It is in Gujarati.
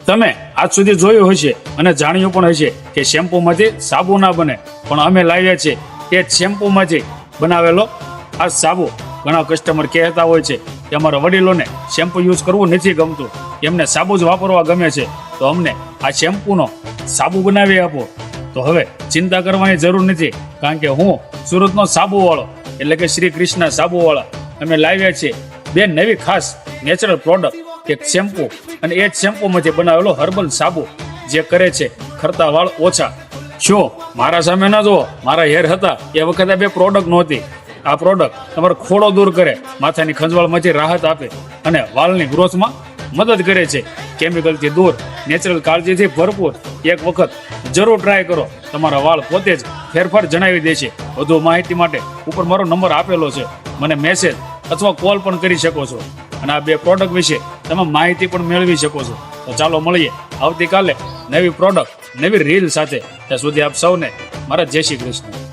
તમે આજ સુધી જોયું હશે અને જાણ્યું પણ હશે કે શેમ્પૂમાંથી સાબુ ના બને, પણ અમે લાવ્યા છે એ જ શેમ્પૂમાંથી બનાવેલો આ સાબુ. ઘણા કસ્ટમર કહેતા હોય છે કે અમારા વડીલોને શેમ્પૂ યુઝ કરવું નથી ગમતું, એમને સાબુ જ વાપરવા ગમે છે, તો અમને આ શેમ્પૂનો સાબુ બનાવી આપો. તો હવે ચિંતા કરવાની જરૂર નથી, કારણ કે હું સુરતનો સાબુવાળો એટલે કે શ્રી કૃષ્ણ સાબુવાળા અમે લાવ્યા છીએ બે નવી ખાસ નેચરલ પ્રોડક્ટ, એક શેમ્પૂ અને એ જ શેમ્પૂમાંથી બનાવેલો હર્બલ સાબુ, જે કરે છે ખરતા વાળ ઓછા. શું મારા સામે ના જુઓ, મારા હેર હતા એ વખતે બે પ્રોડક્ટ નહોતી. આ પ્રોડક્ટ તમારો ખોડો દૂર કરે, માથાની ખંજવાળમાંથી રાહત આપે અને વાળની ગ્રોથમાં મદદ કરે છે. કેમિકલથી દૂર, નેચરલ કાળજીથી ભરપૂર. એક વખત જરૂર ટ્રાય કરો, તમારા વાળ પોતે જ ફેરફાર જણાવી દે છે. વધુ માહિતી માટે ઉપર મારો નંબર આપેલો છે, મને મેસેજ અથવા કોલ પણ કરી શકો છો અને આ બે પ્રોડક્ટ વિશે તમે માહિતી પણ મેળવી શકો છો. તો ચાલો મળીએ આવતીકાલે નવી પ્રોડક્ટ નવી રીલ સાથે. ત્યાં સુધી આપ સૌને મારા જય શ્રી કૃષ્ણ.